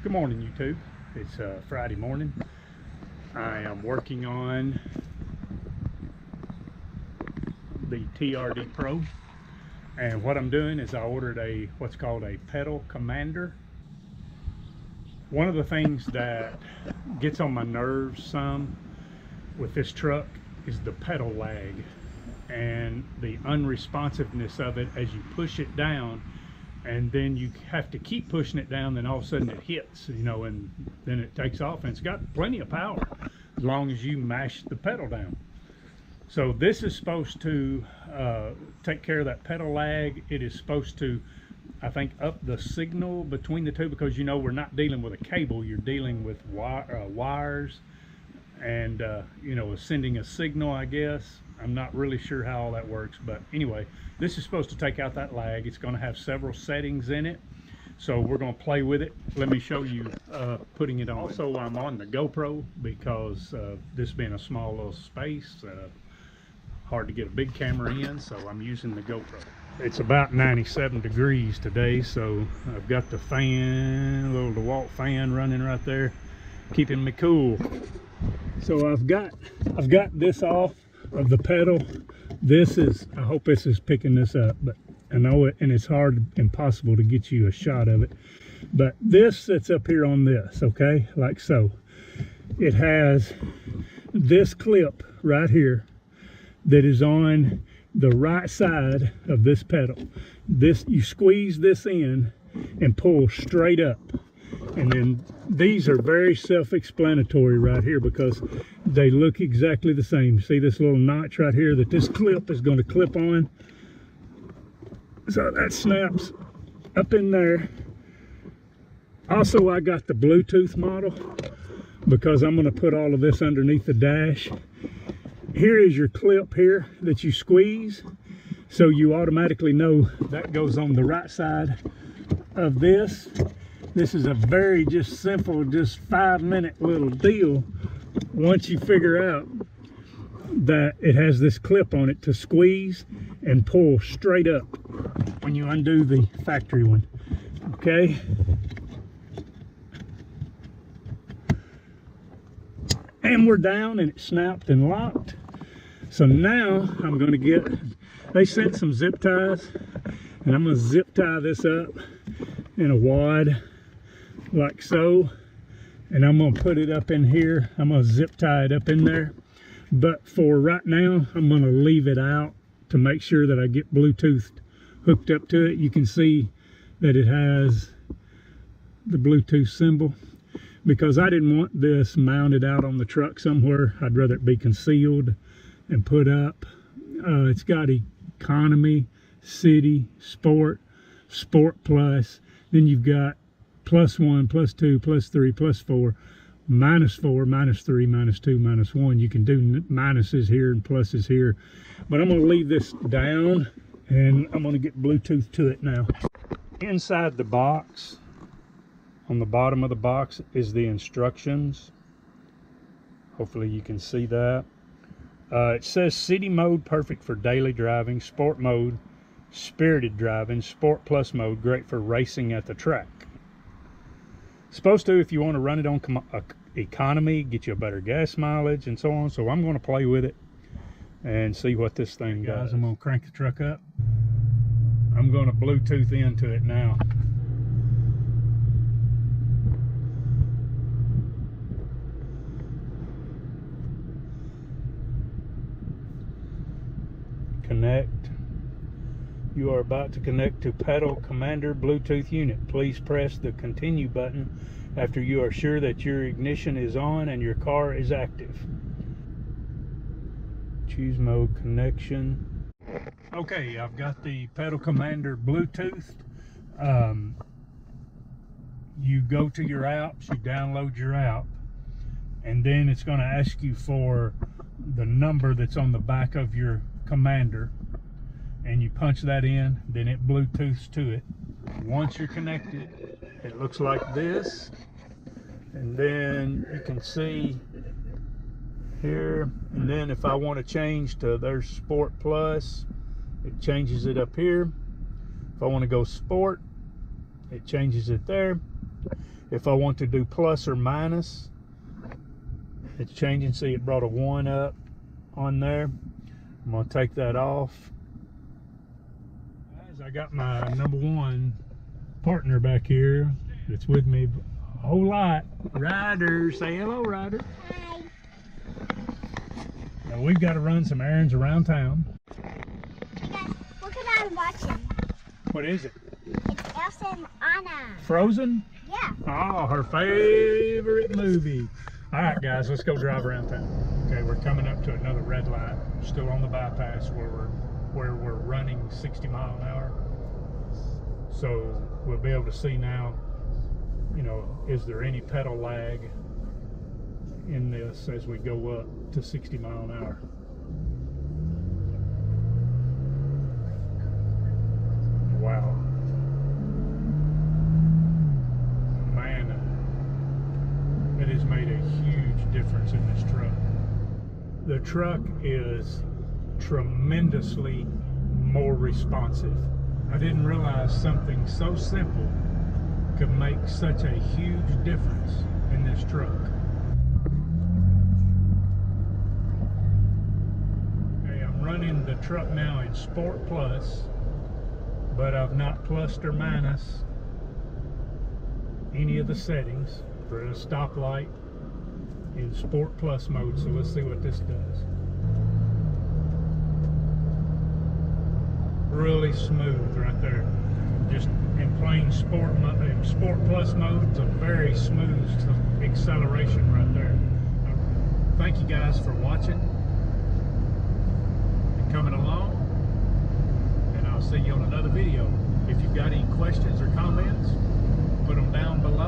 Good morning, YouTube. It's Friday morning. I am working on the TRD Pro, and what I'm doing is I ordered what's called a pedal commander. One of the things that gets on my nerves some with this truck is the pedal lag and the unresponsiveness of it as you push it down, and then you have to keep pushing it down, then all of a sudden it hits, you know, and then it takes off, and it's got plenty of power as long as you mash the pedal down. So this is supposed to take care of that pedal lag. It is supposed to, I think, up the signal between the two, because you know we're not dealing with a cable, you're dealing with wires and you know, sending a signal, I guess. I'm not really sure how all that works, but anyway, this is supposed to take out that lag. It's going to have several settings in it, so we're going to play with it. Let me show you putting it on. Also, I'm on the GoPro because this being a small little space, hard to get a big camera in, so I'm using the GoPro. It's about 97 degrees today, so I've got the fan, a little DeWalt fan running right there, keeping me cool. So I've got this off of the pedal. This is, I hope this is picking this up, but I know it, and it's impossible to get you a shot of it, but this sits up here on this, okay, like so. It has this clip right here that is on the right side of this pedal. This, you squeeze this in and pull straight up, and then these are very self-explanatory right here because they look exactly the same. See this little notch right here that this clip is going to clip on? So that snaps up in there. Also, I got the Bluetooth model because I'm going to put all of this underneath the dash. Here is your clip here that you squeeze, so you automatically know that goes on the right side of this. This is a very just simple, just 5-minute little deal once you figure out that it has this clip on it to squeeze and pull straight up when you undo the factory one. Okay, and we're down and it snapped and locked. So now I'm going to get, they sent some zip ties, and I'm going to zip tie this up in a wad like so, and I'm going to put it up in here. I'm going to zip tie it up in there, but for right now I'm going to leave it out to make sure that I get Bluetooth hooked up to it. You can see that it has the Bluetooth symbol because I didn't want this mounted out on the truck somewhere. I'd rather it be concealed and put up. It's got economy, city, sport, sport plus, then you've got +1, +2, +3, +4, -4, -3, -2, -1. You can do minuses here and pluses here, but I'm going to leave this down and I'm going to get Bluetooth to it now. Inside the box, on the bottom of the box, is the instructions. Hopefully you can see that. It says city mode, perfect for daily driving; sport mode, spirited driving; sport plus mode, great for racing at the track. Supposed to, if you want to run it on economy, get you a better gas mileage and so on. So I'm going to play with it and see what this thing does. I'm going to crank the truck up. I'm going to Bluetooth into it now. Connect. You are about to connect to pedal commander Bluetooth unit. Please press the continue button after you are sure that your ignition is on and your car is active. Choose mode connection. Okay, I've got the pedal commander Bluetooth. You go to your apps, you download your app, and then it's going to ask you for the number that's on the back of your commander, and you punch that in, then it Bluetooths to it. Once you're connected, it looks like this, and then you can see here, and then if I want to change to their Sport Plus, it changes it up here. If I want to go Sport, it changes it there. If I want to do plus or minus, it's changing. See, it brought a 1 up on there. I'm gonna take that off. Guys, I got my #1 partner back here that's with me a whole lot. Ryder, say hello, Ryder. Hi. Now we've got to run some errands around town. Hey guys, look what I'm watching. What is it? It's AWSOME Anna. Frozen? Yeah. Oh, her favorite movie. All right, guys, let's go drive around town. Okay, we're coming up to another red light. Still on the bypass where we're running 60 mile an hour. So we'll be able to see now, you know, is there any pedal lag in this as we go up to 60 mile an hour. Wow. Man, it has made a huge difference in this truck. The truck is tremendously more responsive. I didn't realize something so simple could make such a huge difference in this truck. Okay, I'm running the truck now in Sport Plus, but I've not plussed or minus any of the settings. For a stoplight in Sport Plus mode, so let's see what this does. Really smooth right there. Just in plain Sport Plus mode, it's a very smooth acceleration right there. Thank you guys for watching and coming along, and I'll see you on another video. If you've got any questions or comments, put them down below.